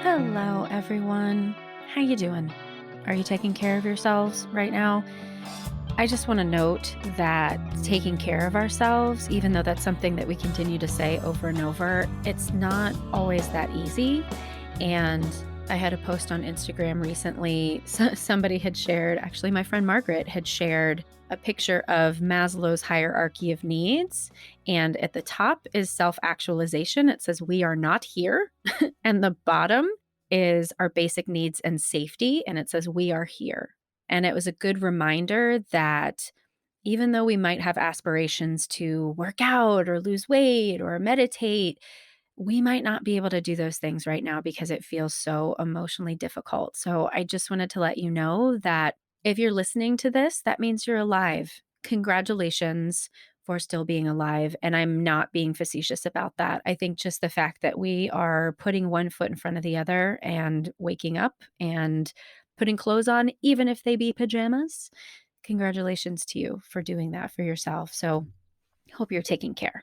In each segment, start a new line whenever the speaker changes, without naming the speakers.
Hello, everyone. How you doing? Are you taking care of yourselves right now? I just want to note that taking care of ourselves, even though that's something that we continue to say over and over, it's not always that easy. And I had a post on Instagram recently. Somebody had shared, actually, my friend Margaret had shared a picture of Maslow's hierarchy of needs. And at the top is self-actualization. It says, "We are not here." And the bottom is our basic needs and safety. And it says, "We are here." And it was a good reminder that even though we might have aspirations to work out or lose weight or meditate, we might not be able to do those things right now because it feels so emotionally difficult. So I just wanted to let you know that if you're listening to this, that means you're alive. Congratulations for still being alive. And I'm not being facetious about that. I think just the fact that we are putting one foot in front of the other and waking up and putting clothes on, even if they be pajamas, congratulations to you for doing that for yourself. So hope you're taking care.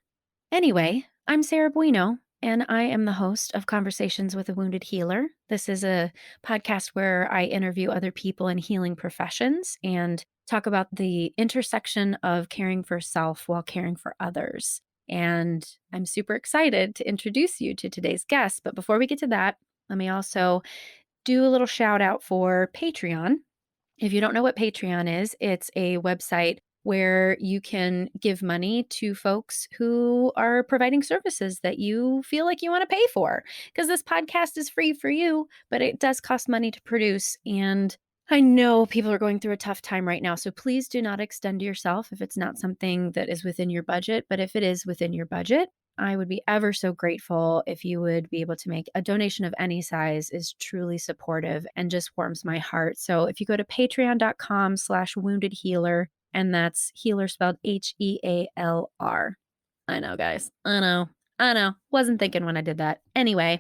Anyway, I'm Sarah Bueno, and I am the host of Conversations with a Wounded Healer. This is a podcast where I interview other people in healing professions and talk about the intersection of caring for self while caring for others. And I'm super excited to introduce you to today's guest. But before we get to that, let me also do a little shout out for Patreon. If you don't know what Patreon is, it's a website where you can give money to folks who are providing services that you feel like you want to pay for. Because this podcast is free for you, but it does cost money to produce. And I know people are going through a tough time right now. So please do not extend yourself if it's not something that is within your budget. But if it is within your budget, I would be ever so grateful if you would be able to make a donation of any size. Is truly supportive and just warms my heart. So if you go to patreon.com/wounded healer, and that's healer spelled HEALR. I know, guys. I know. Wasn't thinking when I did that. Anyway,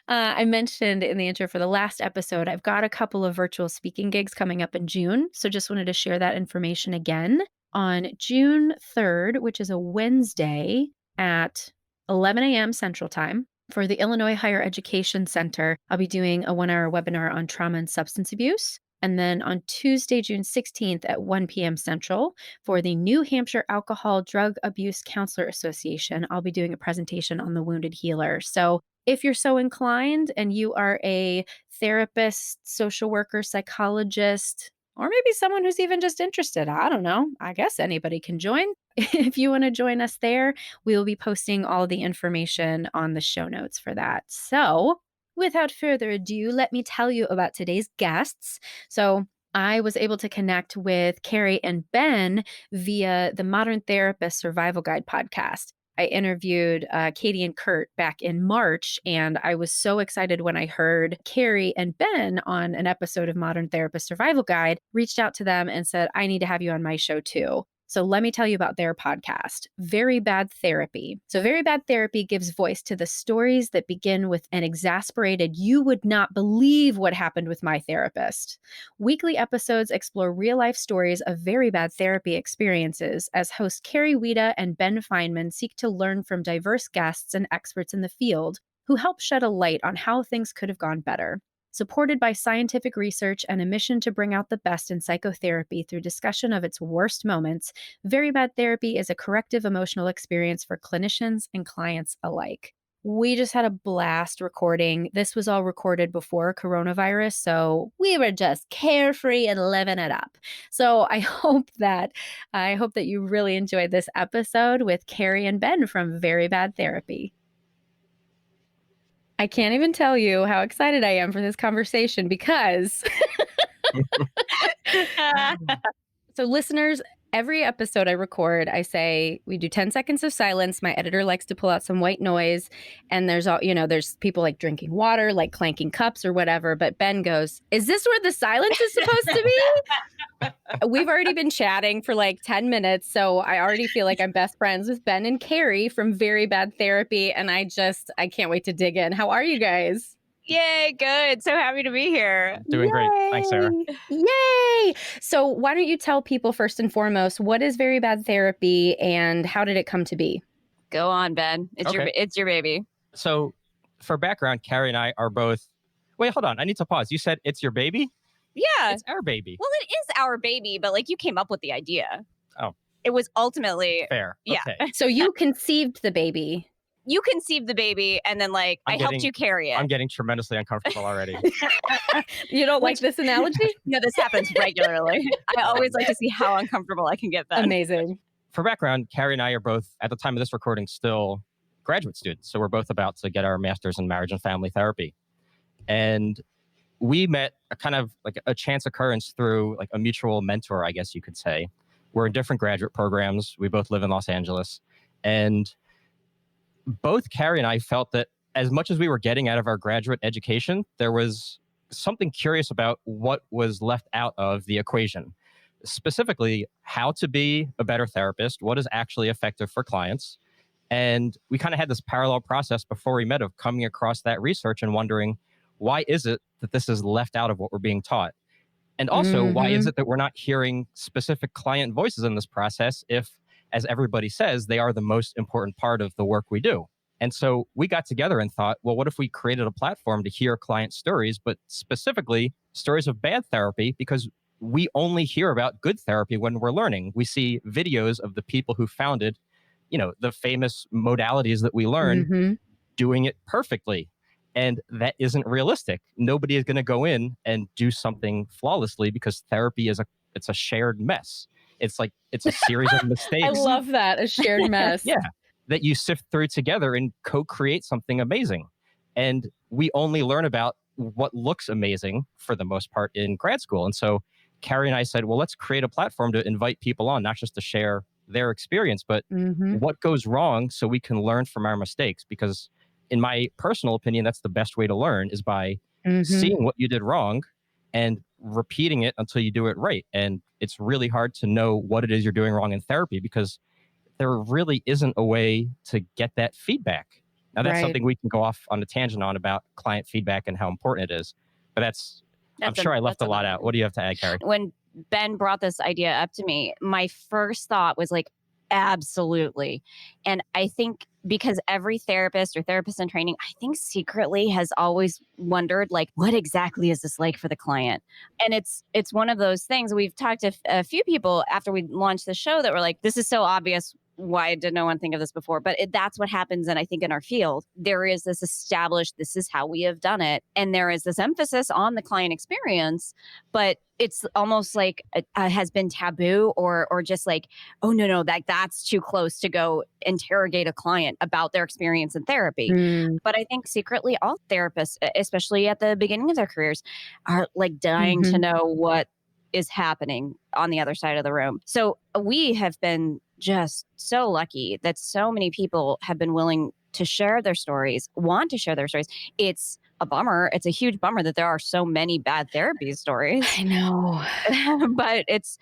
I mentioned in the intro for the last episode, I've got a couple of virtual speaking gigs coming up in June. So just wanted to share that information again. On June 3rd, which is a Wednesday at 11 a.m. Central Time, for the Illinois Higher Education Center, I'll be doing a 1-hour webinar on trauma and substance abuse. And then on Tuesday, June 16th at 1 p.m. Central, for the New Hampshire Alcohol Drug Abuse Counselor Association, I'll be doing a presentation on the wounded healer. So if you're so inclined and you are a therapist, social worker, psychologist, or maybe someone who's even just interested, I don't know, I guess anybody can join. If you want to join us there, we will be posting all the information on the show notes for that. So without further ado, let me tell you about today's guests. So I was able to connect with Carrie and Ben via the Modern Therapist Survival Guide podcast. I interviewed Katie and Kurt back in March, and I was so excited when I heard Carrie and Ben on an episode of Modern Therapist Survival Guide, reached out to them and said, "I need to have you on my show too." So let me tell you about their podcast, Very Bad Therapy. So Very Bad Therapy gives voice to the stories that begin with an exasperated, "You would not believe what happened with my therapist." Weekly episodes explore real-life stories of very bad therapy experiences as hosts Carrie Wiita and Ben Fineman seek to learn from diverse guests and experts in the field who help shed a light on how things could have gone better. Supported by scientific research and a mission to bring out the best in psychotherapy through discussion of its worst moments, Very Bad Therapy is a corrective emotional experience for clinicians and clients alike. We just had a blast recording. This was all recorded before coronavirus, so we were just carefree and living it up. So I hope that you really enjoyed this episode with Carrie and Ben from Very Bad Therapy. I can't even tell you how excited I am for this conversation because so listeners, every episode I record, I say we do 10 seconds of silence. My editor likes to pull out some white noise, and there's people like drinking water, like clanking cups or whatever. But Ben goes, "Is this where the silence is supposed to be?" We've already been chatting for like 10 minutes, so I already feel like I'm best friends with Ben and Carrie from Very Bad Therapy, and I can't wait to dig in. How are you guys?
Yay, good. So happy to be here.
Doing great. Thanks, Sarah.
Yay! So why don't you tell people first and foremost, what is Very Bad Therapy and how did it come to be?
Go on, Ben. It's your baby.
So for background, Carrie and I are both. Wait, hold on. I need to pause. You said it's your baby?
Yeah.
It's our baby.
Well, it is our baby, but like you came up with the idea.
Oh.
It was ultimately
Fair.
Yeah.
Okay.
So you conceived the baby.
You conceived the baby, and then like I helped you carry it.
I'm getting tremendously uncomfortable already.
You don't like this analogy?
No, this happens regularly. I always like to see how uncomfortable I can get then.
Amazing.
For background, Carrie and I are both, at the time of this recording, still graduate students. So we're both about to get our master's in marriage and family therapy. And we met a kind of like a chance occurrence through like a mutual mentor, I guess you could say. We're in different graduate programs. We both live in Los Angeles. And both Carrie and I felt that as much as we were getting out of our graduate education, there was something curious about what was left out of the equation. Specifically, how to be a better therapist, what is actually effective for clients. And we kind of had this parallel process before we met of coming across that research and wondering, why is it that this is left out of what we're being taught? And also, why is it that we're not hearing specific client voices in this process if, as everybody says, they are the most important part of the work we do? And so we got together and thought, well, what if we created a platform to hear client stories, but specifically stories of bad therapy, because we only hear about good therapy when we're learning. We see videos of the people who founded, the famous modalities that we learn doing it perfectly. And that isn't realistic. Nobody is going to go in and do something flawlessly because therapy it's a shared mess. It's a series of mistakes.
I love that, a shared mess.
Yeah, that you sift through together and co-create something amazing. And we only learn about what looks amazing for the most part in grad school. And so Carrie and I said, well, let's create a platform to invite people on, not just to share their experience, but what goes wrong so we can learn from our mistakes. Because in my personal opinion, that's the best way to learn is by seeing what you did wrong and repeating it until you do it right. And it's really hard to know what it is you're doing wrong in therapy because there really isn't a way to get that feedback. Now, that's something we can go off on a tangent on about client feedback and how important it is. But I'm sure I left a lot out. What do you have to add, Carrie?
When Ben brought this idea up to me, my first thought was like, absolutely. And I think because every therapist or therapist in training, I think secretly has always wondered, like, what exactly is this like for the client? And it's one of those things. We've talked to a few people after we launched the show that were like, this is so obvious. Why did no one think of this before? But that's what happens. And I think in our field, there is this established, this is how we have done it. And there is this emphasis on the client experience, but it's almost like it has been taboo or just like, oh, no, that's too close to go interrogate a client about their experience in therapy. But I think secretly all therapists, especially at the beginning of their careers, are like dying to know what is happening on the other side of the room. So we have been just so lucky that so many people have been willing to share their stories, want to share their stories. It's a bummer. It's a huge bummer that there are so many bad therapy stories.
I know.
But it's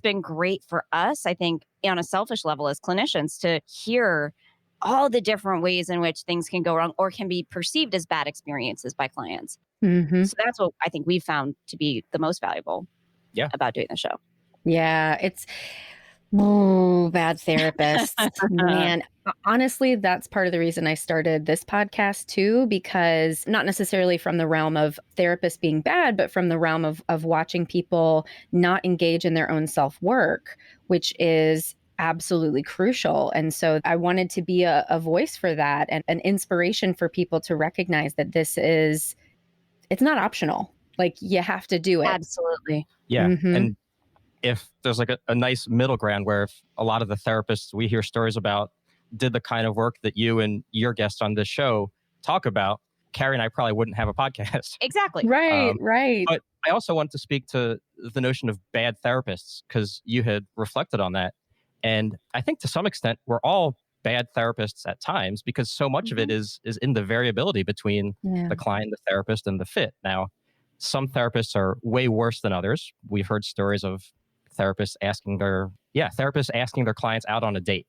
been great for us, I think, on a selfish level as clinicians to hear all the different ways in which things can go wrong or can be perceived as bad experiences by clients. So that's what I think we've found to be the most valuable about doing the show.
Yeah, it's bad therapists. Man, honestly, that's part of the reason I started this podcast too, because not necessarily from the realm of therapists being bad, but from the realm of watching people not engage in their own self-work, which is absolutely crucial. And so I wanted to be a voice for that and an inspiration for people to recognize that it's not optional. Like you have to do it.
Absolutely.
Yeah. And if there's like a nice middle ground where if a lot of the therapists we hear stories about did the kind of work that you and your guests on this show talk about, Carrie and I probably wouldn't have a podcast.
Exactly.
Right.
But I also want to speak to the notion of bad therapists because you had reflected on that. And I think to some extent, we're all bad therapists at times because so much of it is in the variability between the client, the therapist, and the fit. Now, some therapists are way worse than others. We've heard stories of therapists asking their clients out on a date,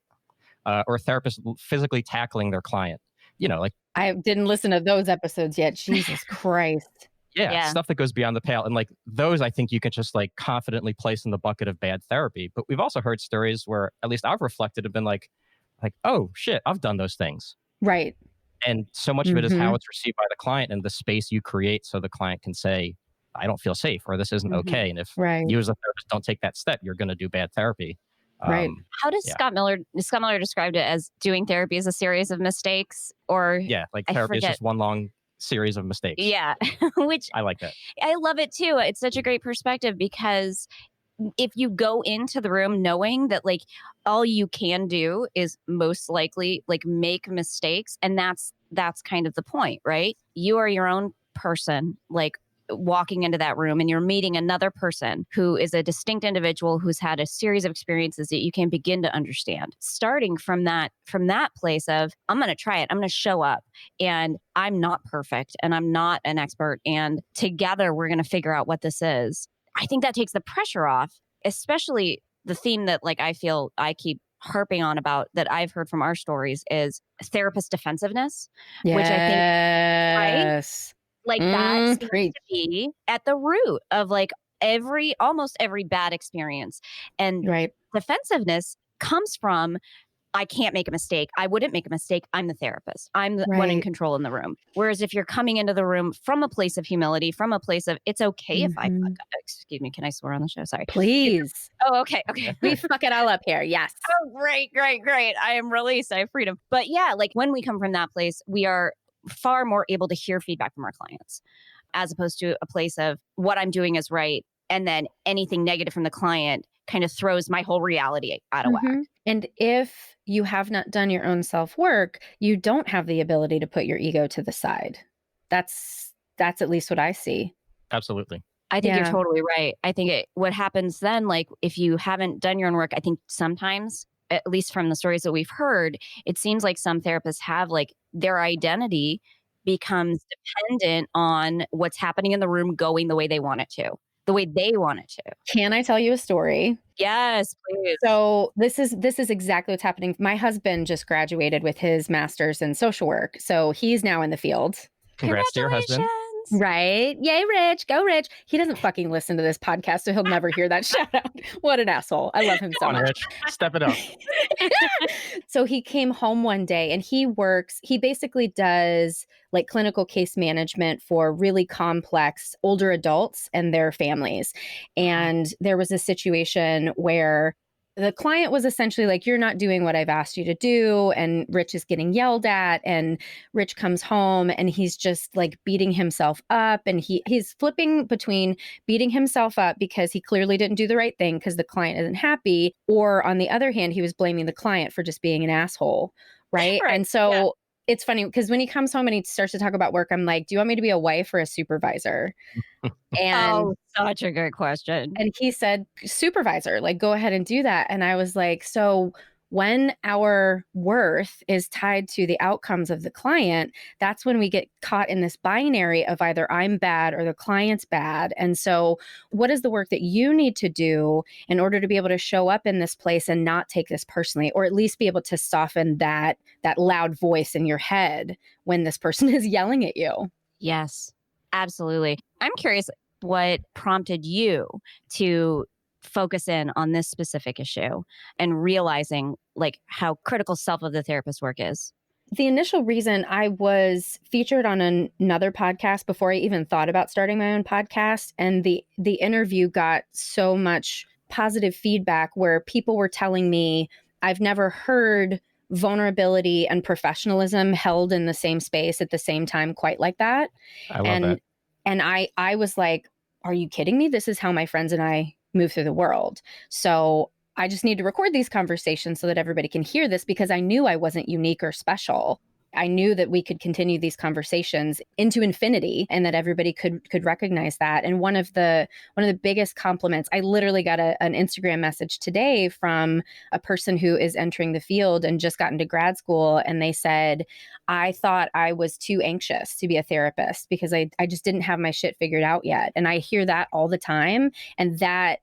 or therapists physically tackling their client. Like
I didn't listen to those episodes yet. Jesus Christ.
Yeah, stuff that goes beyond the pale. And like those, I think you can just like confidently place in the bucket of bad therapy. But we've also heard stories where at least I've reflected have been like, oh shit, I've done those things.
Right.
And so much of it is
Mm-hmm.
how it's received by the client and the space you create so the client can say, I don't feel safe, or this isn't okay. And if
Right.
you as a therapist don't take that step, you're going to do bad therapy.
Right.
How does
Yeah.
Scott Miller described it as doing therapy as a series of mistakes, or
Yeah, like
I
therapy is
forget.
just one long series of mistakes.
Yeah, which
I like that.
I love it too. It's such a great perspective because if you go into the room knowing that like all you can do is most likely like make mistakes, and that's kind of the point, right? You are your own person, like walking into that room, and you're meeting another person who is a distinct individual who's had a series of experiences that you can begin to understand. Starting from that place of, I'm going to try it, I'm going to show up, and I'm not perfect and I'm not an expert, and together we're going to figure out what this is. I think that takes the pressure off, especially the theme that like I feel I keep harping on about that I've heard from our stories is therapist defensiveness, which I think, right?
Yes.
Like that seems
Preach.
to be at the root of like almost every bad experience. And
Right.
defensiveness comes from, I can't make a mistake. I wouldn't make a mistake. I'm the therapist. I'm the one in
Right.
control in the room. Whereas if you're coming into the room from a place of humility, from a place of, it's okay if I fuck
Mhm.
up. Excuse me, can I swear on the show? Sorry.
Please.
Oh, okay.
We fuck it all up here. Yes.
Oh, great. I am released. I have freedom. But yeah, like when we come from that place, we are far more able to hear feedback from our clients, as opposed to a place of what I'm doing is right. And then anything negative from the client kind of throws my whole reality out of whack.
Mhm. And if you have not done your own self-work, you don't have the ability to put your ego to the side. That's at least what I see.
Absolutely.
I think you're
Yeah.
totally right. I think what happens then, like if you haven't done your own work, I think sometimes, at least from the stories that we've heard, it seems like some therapists have like their identity becomes dependent on what's happening in the room going the way they want it to, the way they want it to.
Can I tell you a story?
Yes, please.
So this is exactly what's happening. My husband just graduated with his master's in social work. So he's now in the field.
Congrats to your husband.
Congratulations.
Right? Yay, Rich. Go, Rich. He doesn't fucking listen to this podcast, so he'll never hear that shout out. What an asshole. I love him so
Come on,
much.
Rich. Step it up.
So he came home one day and he basically does like clinical case management for really complex older adults and their families. And there was a situation where the client was essentially like, you're not doing what I've asked you to do. And Rich is getting yelled at. And Rich comes home and he's just like beating himself up. And he's flipping between beating himself up because he clearly didn't do the right thing because the client isn't happy. Or on the other hand, he was blaming the client for just being an asshole. Right.
Right.
And so it's funny because when he comes home and he starts to talk about work, I'm like, do you want me to be a wife or a supervisor? And
such a good question.
and he said, supervisor, like, go ahead and do that. And I was like, so when our worth is tied to the outcomes of the client, that's when we get caught in this binary of either I'm bad or the client's bad. And so what is the work that you need to do in order to be able to show up in this place and not take this personally, or at least be able to soften that loud voice in your head when this person is yelling at you?
Yes, absolutely. I'm curious what prompted you to focus in on this specific issue and realizing like how critical self of the therapist work is.
The initial reason I was featured on another podcast before I even thought about starting my own podcast, and the interview got so much positive feedback where people were telling me, I've never heard vulnerability and professionalism held in the same space at the same time quite like that.
I love that.
And I was like, are you kidding me? This is how my friends and I move through the world. So I just need to record these conversations so that everybody can hear this, because I knew I wasn't unique or special. I knew that we could continue these conversations into infinity and that everybody could recognize that. And one of the biggest compliments, I literally got an Instagram message today from a person who is entering the field and just got into grad school. And they said, I thought I was too anxious to be a therapist because I just didn't have my shit figured out yet. And I hear that all the time. And that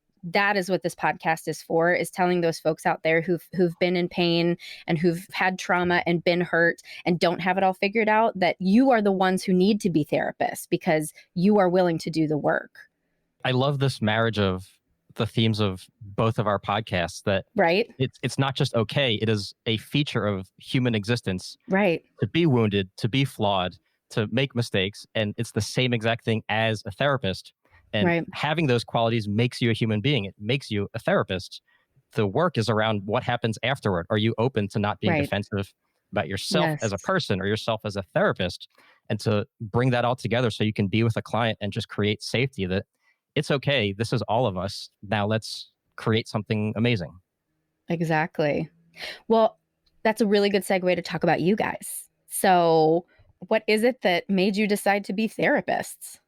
is what this podcast is for, is telling those folks out there who've been in pain and who've had trauma and been hurt and don't have it all figured out, that you are the ones who need to be therapists because you are willing to do the work.
I love this marriage of the themes of both of our podcasts, that
Right.
it's not just okay, it is a feature of human existence
Right.
to be wounded, to be flawed, to make mistakes. And it's the same exact thing as a therapist. And
Right.
having those qualities makes you a human being. It makes you a therapist. The work is around what happens afterward. Are you open to not being
Right.
defensive about yourself
Yes.
as a person or yourself as a therapist, and to bring that all together so you can be with a client and just create safety that it's okay. This is all of us. Now let's create something amazing.
Exactly. Well, that's a really good segue to talk about you guys. So, what is it that made you decide to be therapists?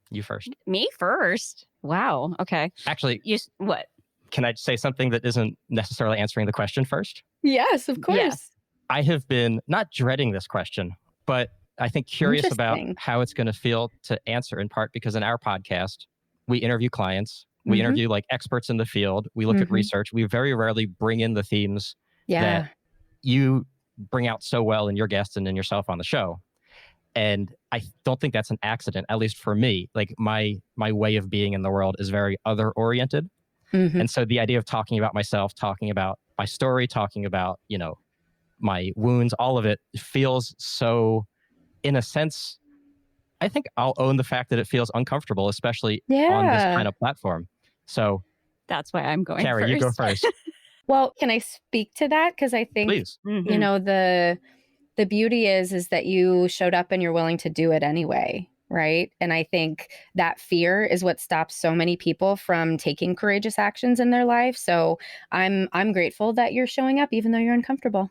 You first.
Me first. Wow. Okay.
Actually,
What?
can I say something that isn't necessarily answering the question first?
Yes, of course.
Yes.
I have been not dreading this question, but I think curious about
Interesting.
how it's going to feel to answer, in part because in our podcast, we interview clients, we
Mhm.
interview like experts in the field, we look at
Mhm.
research. We very rarely bring in the themes
Yeah.
that you bring out so well in your guests and in yourself on the show. And I don't think that's an accident, at least for me. Like my way of being in the world is very other oriented.
Mhm.
And so the idea of talking about myself, talking about my story, talking about, my wounds, all of it feels so, in a sense, I think I'll own the fact that it feels uncomfortable, especially on this
Yeah.
kind of platform. So,
That's why I'm going
Carrie,
first.
you go first.
Well, can I speak to that? Because I think
Please.
Mhm.
you know the beauty is that you showed up and you're willing to do it anyway, right? And I think that fear is what stops so many people from taking courageous actions in their life. So I'm grateful that you're showing up even though you're uncomfortable.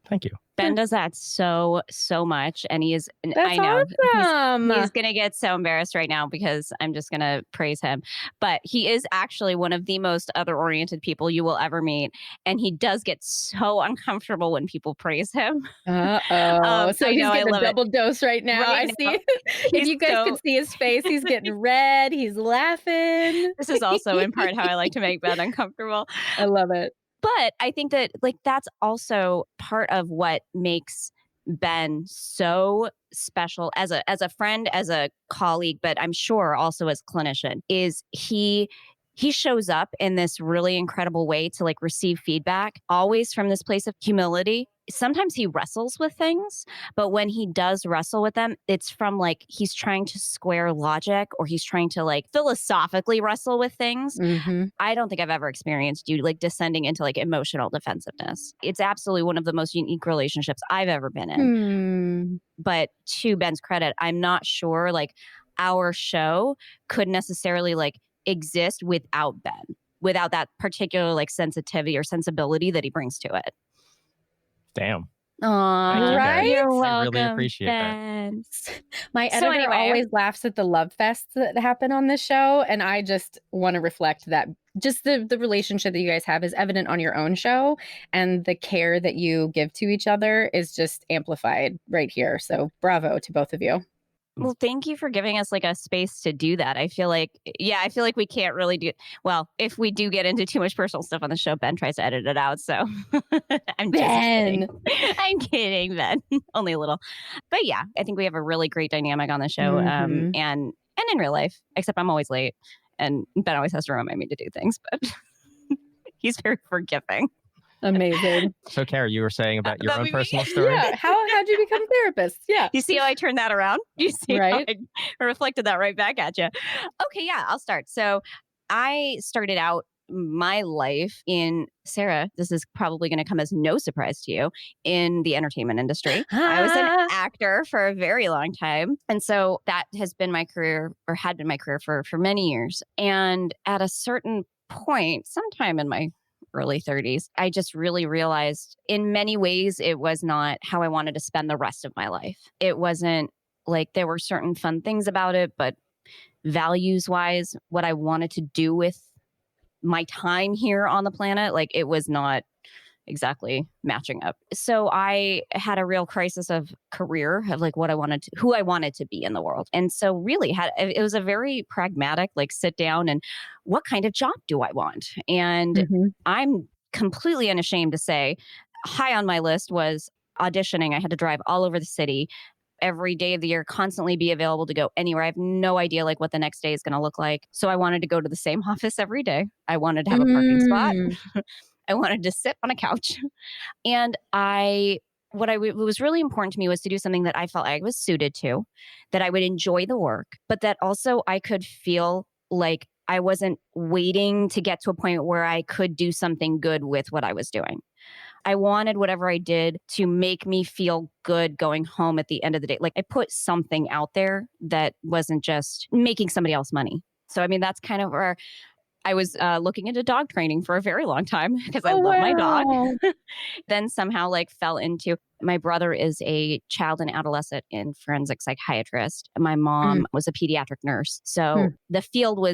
Thank you.
Ben does that so much, and he is.
That's
I know
awesome.
he's going to get so embarrassed right now because I'm just going to praise him. But he is actually one of the most other-oriented people you will ever meet, and he does get so uncomfortable when people praise him.
Uh-oh. So
I
he's
know, I
getting a
love it.
double dose right now.
Right
I see.
now,
If
he's
you guys could see his face, he's getting red. He's laughing.
This is also in part how I like to make Ben uncomfortable.
I love it.
But I think that that's also part of what makes Ben so special as a friend, as a colleague, but I'm sure also as clinician, is he shows up in this really incredible way to receive feedback, always from this place of humility. Sometimes he wrestles with things, but when he does wrestle with them, it's from he's trying to square logic, or he's trying to philosophically wrestle with things.
Mm-hmm.
I don't think I've ever experienced you descending into emotional defensiveness. It's absolutely one of the most unique relationships I've ever been in. But to Ben's credit, I'm not sure our show could necessarily exist without Ben, without that particular sensitivity or sensibility that he brings to it.
Damn.
Aw,
Thank you,
right?
You're
I
welcome,
really appreciate that.
Ben.
My
So
editor
anyway,
always laughs at the love fests that happen on this show, and I just want to reflect that just the relationship that you guys have is evident on your own show, and the care that you give to each other is just amplified right here. So bravo to both of you.
Well, thank you for giving us a space to do that. I feel like we can't really do. Well, if we do get into too much personal stuff on the show, Ben tries to edit it out. So I'm just kidding. I'm kidding, Ben. Only a little. But yeah, I think we have a really great dynamic on the show,
Mhm.
and in real life. Except I'm always late, and Ben always has to remind me to do things. But he's very forgiving.
Amazing.
So, Carrie, you were saying about your
That'd
own
be me.
personal story?
Yeah. How'd you become therapists? Yeah.
You see how I turned that around? You see
Right.
how I reflected that right back at you? Okay, yeah, I'll start. So I started out my life in, Sarah, this is probably going to come as no surprise to you, in the entertainment industry. I was an actor for a very long time. And so that has been my career, or had been my career for many years. And at a certain point, sometime in my early 30s, I just really realized in many ways it was not how I wanted to spend the rest of my life. It wasn't there were certain fun things about it, but values wise, what I wanted to do with my time here on the planet, it was not exactly matching up. So I had a real crisis of career, of what I wanted to, who I wanted to be in the world. And so really it was a very pragmatic, sit down and what kind of job do I want? And
Mhm.
I'm completely unashamed to say high on my list was auditioning. I had to drive all over the city every day of the year, constantly be available to go anywhere. I have no idea like what the next day is going to look like. So I wanted to go to the same office every day. I wanted to have a parking spot.
Mm.
I wanted to sit on a couch. And what was really important to me was to do something that I felt I was suited to, that I would enjoy the work, but that also I could feel like I wasn't waiting to get to a point where I could do something good with what I was doing. I wanted whatever I did to make me feel good going home at the end of the day. Like I put something out there that wasn't just making somebody else money. So, I mean, that's kind of where I was looking into dog training for a very long time because I love my dog. Then somehow like fell into, my brother is a child and adolescent and forensic psychiatrist. My mom was a pediatric nurse. So the field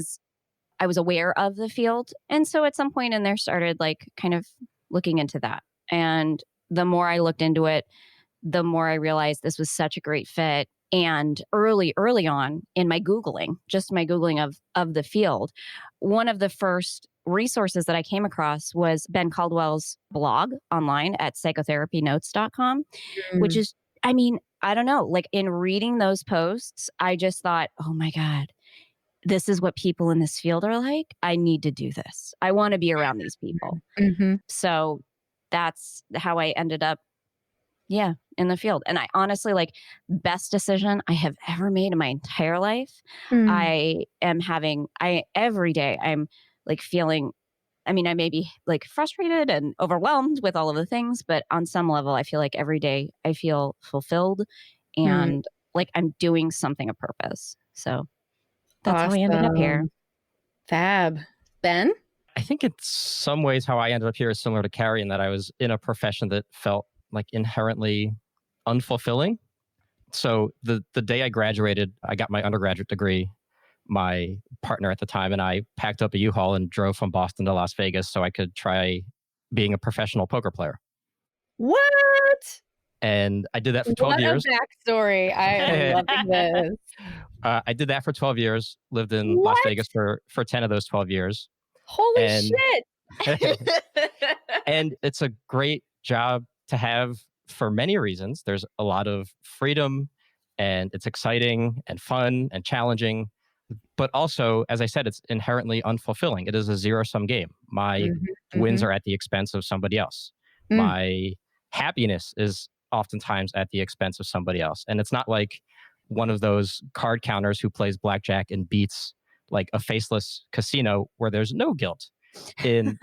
I was aware of the field. And so at some point in there started like kind of looking into that. And the more I looked into it, the more I realized this was such a great fit. And early on in my Googling, just my Googling of the field, one of the first resources that I came across was Ben Caldwell's blog online at psychotherapynotes.com, which is, I mean, I don't know, like in reading those posts, I just thought, oh my God, this is what people in this field are like. I need to do this. I want to be around these people. So that's how I ended up, in the field. And I honestly, like, best decision I have ever made in my entire life. Every day I'm like feeling, I mean, I may be like frustrated and overwhelmed with all of the things, but on some level, I feel like every day I feel fulfilled and like I'm doing something of purpose. So that's how I ended up here.
Fab. Ben?
I think in some ways how I ended up here is similar to Carrie in that I was in a profession that felt like inherently unfulfilling. So the day I graduated, I got my undergraduate degree. My partner at the time and I packed up a U-Haul and drove from Boston to Las Vegas so I could try being a professional poker player.
What?
And I did that for 12 years.
What a backstory. I am loving this.
I did that for 12 years, lived in Las Vegas for 10 of those 12 years.
Holy shit.
And it's a great job to have for many reasons. There's a lot of freedom and it's exciting and fun and challenging. But also, as I said, it's inherently unfulfilling. It is a zero-sum game. My wins are at the expense of somebody else. My happiness is oftentimes at the expense of somebody else. And it's not like one of those card counters who plays blackjack and beats like a faceless casino where there's no guilt in,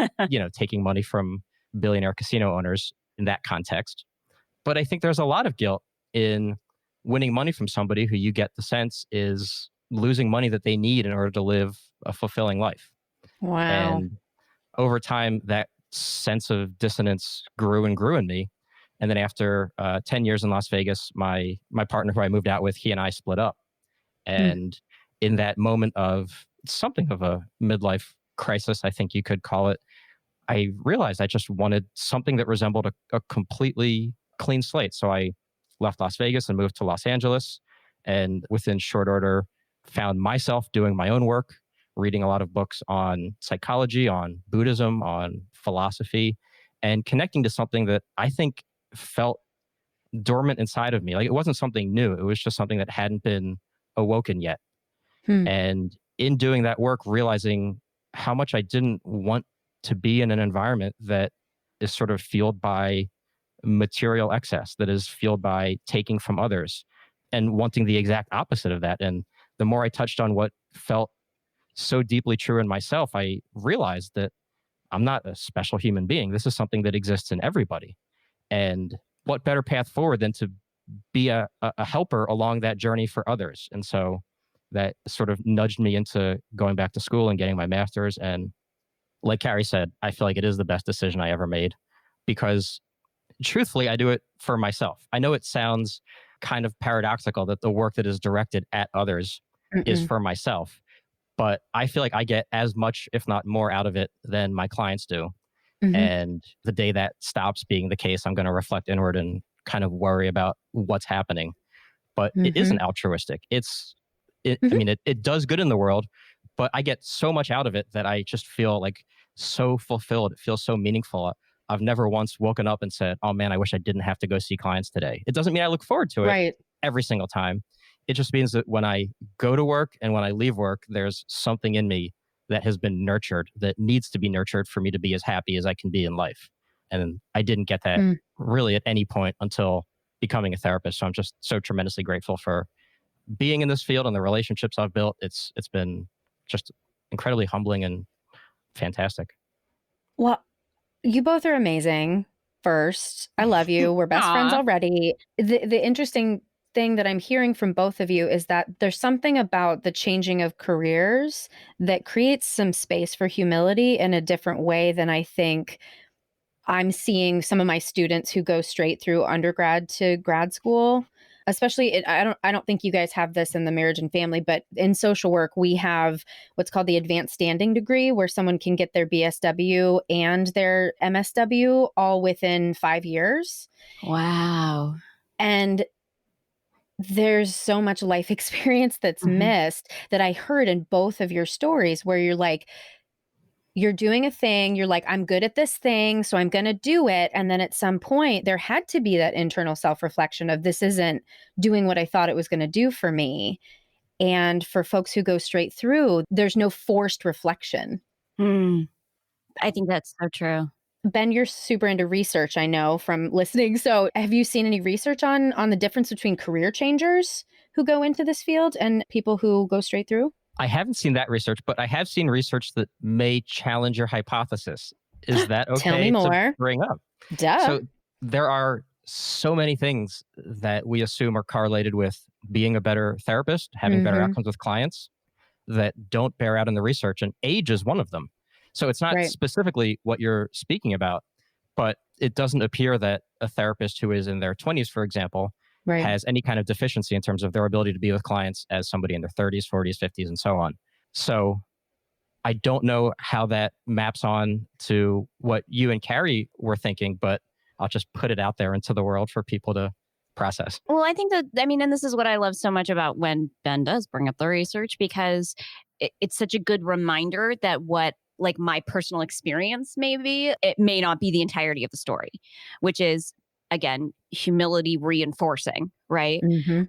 taking money from billionaire casino owners in that context. But I think there's a lot of guilt in winning money from somebody who you get the sense is losing money that they need in order to live a fulfilling life.
Wow.
And over time, that sense of dissonance grew and grew in me. And then after 10 years in Las Vegas, my partner who I moved out with, he and I split up. And in that moment of something of a midlife crisis, I think you could call it, I realized I just wanted something that resembled a completely clean slate. So I left Las Vegas and moved to Los Angeles. And within short order, found myself doing my own work, reading a lot of books on psychology, on Buddhism, on philosophy, and connecting to something that I think felt dormant inside of me. Like it wasn't something new. It was just something that hadn't been awoken yet. And in doing that work, realizing how much I didn't want to be in an environment that is sort of fueled by material excess, that is fueled by taking from others and wanting the exact opposite of that. And the more I touched on what felt so deeply true in myself, I realized that I'm not a special human being. This is something that exists in everybody. And what better path forward than to be a helper along that journey for others? And so that sort of nudged me into going back to school and getting my master's. And like Carrie said, I feel like it is the best decision I ever made because truthfully, I do it for myself. I know it sounds kind of paradoxical that the work that is directed at others is for myself, but I feel like I get as much, if not more out of it than my clients do. And the day that stops being the case, I'm going to reflect inward and kind of worry about what's happening. But it isn't altruistic. I mean, it does good in the world, but I get so much out of it that I just feel like so fulfilled. It feels so meaningful. I've never once woken up and said, oh man, I wish I didn't have to go see clients today. It doesn't mean I look forward to it.
Right.
every single time. It just means that when I go to work and when I leave work, there's something in me that has been nurtured, that needs to be nurtured for me to be as happy as I can be in life. And I didn't get that really at any point until becoming a therapist. So I'm just so tremendously grateful for being in this field and the relationships I've built. It's been just incredibly humbling and fantastic.
Well, you both are amazing. First, I love you. We're best friends
Aw.
already. The interesting thing that I'm hearing from both of you is that there's something about the changing of careers that creates some space for humility in a different way than I think I'm seeing some of my students who go straight through undergrad to grad school. Especially, I don't think you guys have this in the marriage and family, but in social work, we have what's called the advanced standing degree, where someone can get their BSW and their MSW all within 5 years.
Wow.
And there's so much life experience that's missed that I heard in both of your stories, where you're like, you're doing a thing, you're like, I'm good at this thing, so I'm going to do it. And then at some point, there had to be that internal self-reflection of, this isn't doing what I thought it was going to do for me. And for folks who go straight through, there's no forced reflection.
I think that's so true.
Ben, you're super into research, I know from listening. So have you seen any research on the difference between career changers who go into this field and people who go straight through?
I haven't seen that research, but I have seen research that may challenge your hypothesis. Is that okay
Tell me more.
to bring up?
Duh.
So there are so many things that we assume are correlated with being a better therapist, having better outcomes with clients, that don't bear out in the research, and age is one of them. So it's not specifically what you're speaking about, but it doesn't appear that a therapist who is in their 20s, for example, has any kind of deficiency in terms of their ability to be with clients as somebody in their 30s, 40s, 50s, and so on. So I don't know how that maps on to what you and Carrie were thinking, but I'll just put it out there into the world for people to process.
Well, I think that, and this is what I love so much about when Ben does bring up the research, because it's such a good reminder that what like my personal experience maybe, it may not be the entirety of the story, which is, again, humility reinforcing, right?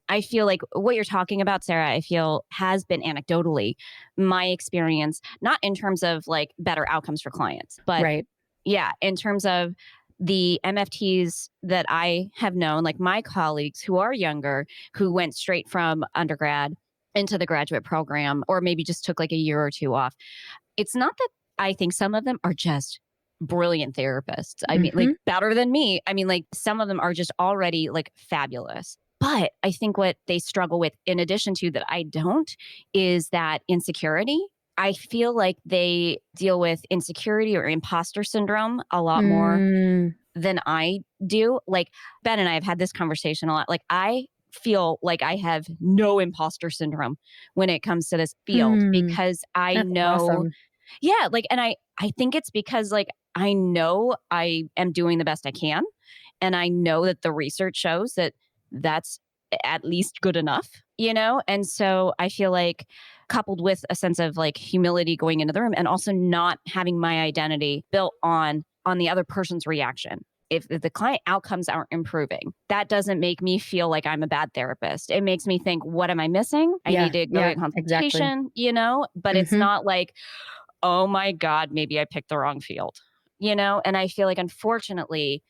I feel like what you're talking about, Sarah, I feel has been anecdotally my experience, not in terms of like better outcomes for clients, but yeah, in terms of the MFTs that I have known, like my colleagues who are younger, who went straight from undergrad into the graduate program, or maybe just took like a year or two off. It's not that I think some of them are just brilliant therapists. I mean, like better than me. I mean, like some of them are just already like fabulous. But I think what they struggle with, in addition to that I don't, is that insecurity. I feel like they deal with insecurity or imposter syndrome a lot more than I do. Like Ben and I have had this conversation a lot. Like I feel like I have no imposter syndrome when it comes to this field because I know, yeah, like, and I think it's because like, I know I am doing the best I can. And I know that the research shows that that's at least good enough, you know? And so I feel like coupled with a sense of like humility going into the room and also not having my identity built on the other person's reaction. If the client outcomes aren't improving, that doesn't make me feel like I'm a bad therapist. It makes me think, what am I missing? I need to go get consultation, you know? But it's not like, oh my God, maybe I picked the wrong field, you know? And I feel like, unfortunately,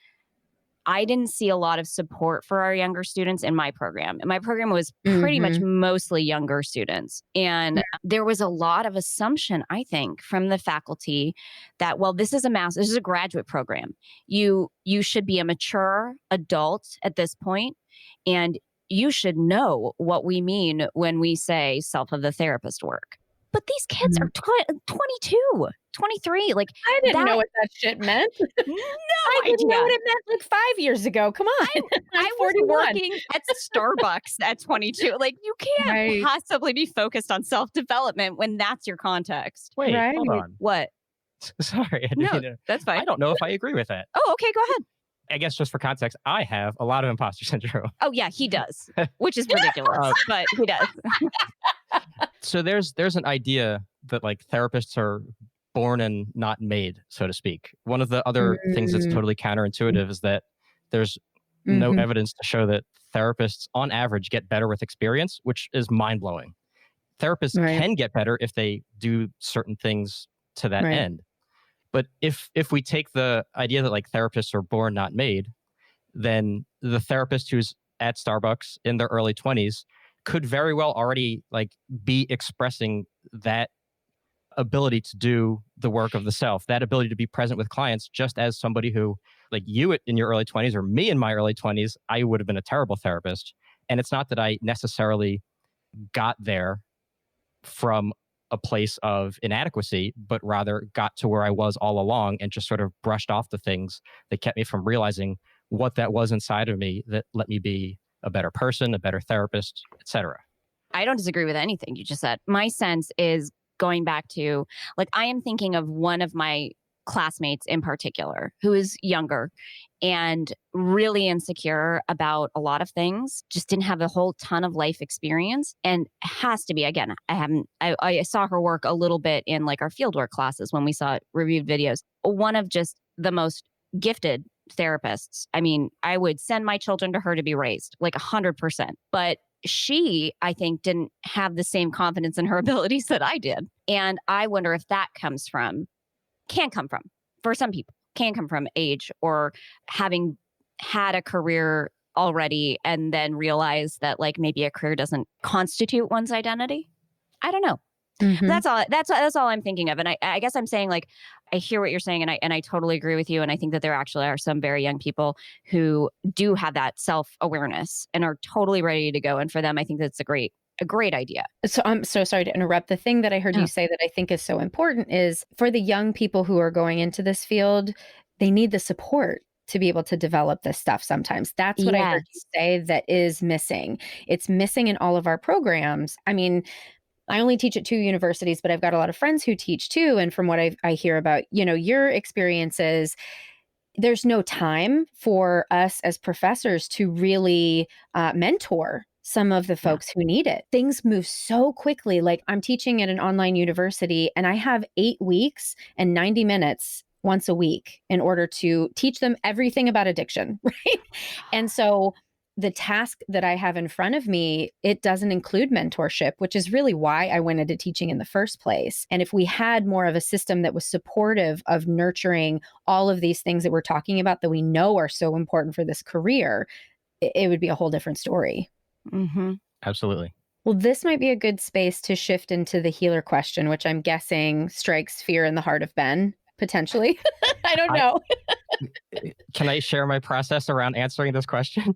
I didn't see a lot of support for our younger students in my program. And my program was pretty much mostly younger students. And there was a lot of assumption, I think, from the faculty that, well, this is a graduate program. You should be a mature adult at this point, and you should know what we mean when we say self of the therapist work. But these kids are 22, 23. Like,
I didn't know what that shit meant.
No
I
idea.
didn't know what it meant like 5 years ago. Come on.
I was working at Starbucks at 22. Like, you can't possibly be focused on self-development when that's your context.
Wait, hold on.
What?
Sorry.
That's fine.
I don't know if I agree with that.
Oh, okay, go ahead.
I guess just for context, I have a lot of imposter syndrome.
Oh, yeah, he does, which is ridiculous, but he does.
So there's an idea that like therapists are born and not made, so to speak. One of the other things that's totally counterintuitive is that there's no evidence to show that therapists on average get better with experience, which is mind-blowing. Therapists can get better if they do certain things to that end. But if we take the idea that like therapists are born, not made, then the therapist who's at Starbucks in their early 20s could very well already like be expressing that ability to do the work of the self, that ability to be present with clients, just as somebody who, like you in your early 20s or me in my early 20s, I would have been a terrible therapist. And it's not that I necessarily got there from a place of inadequacy, but rather got to where I was all along and just sort of brushed off the things that kept me from realizing what that was inside of me that let me be a better person, a better therapist, etc.
I don't disagree with anything you just said. My sense is going back to, like, I am thinking of one of my classmates in particular who is younger and really insecure about a lot of things, just didn't have a whole ton of life experience, and has to be, again, I saw her work a little bit in like our fieldwork classes when we saw reviewed videos. One of just the most gifted therapists. I mean, I would send my children to her to be raised, like 100%. But she, I think, didn't have the same confidence in her abilities that I did. And I wonder if that can come from, for some people, can come from age or having had a career already and then realize that like maybe a career doesn't constitute one's identity. I don't know.
Mm-hmm.
That's all I'm thinking of. And I guess I'm saying, like, I hear what you're saying, and I totally agree with you. And I think that there actually are some very young people who do have that self-awareness and are totally ready to go. And for them, I think that's a great idea.
So I'm so sorry to interrupt. The thing that I heard you say that I think is so important is for the young people who are going into this field, they need the support to be able to develop this stuff sometimes. That's what I heard you say that is missing. It's missing in all of our programs. I mean, I only teach at 2 universities, but I've got a lot of friends who teach too. And from what I hear about, your experiences, there's no time for us as professors to really mentor some of the folks who need it. Things move so quickly. Like, I'm teaching at an online university and I have 8 weeks and 90 minutes once a week in order to teach them everything about addiction, right? And so the task that I have in front of me, it doesn't include mentorship, which is really why I went into teaching in the first place. And if we had more of a system that was supportive of nurturing all of these things that we're talking about that we know are so important for this career, it would be a whole different story.
Mm-hmm.
Absolutely.
Well, this might be a good space to shift into the healer question, which I'm guessing strikes fear in the heart of Ben, potentially. I don't know.
Can I share my process around answering this question?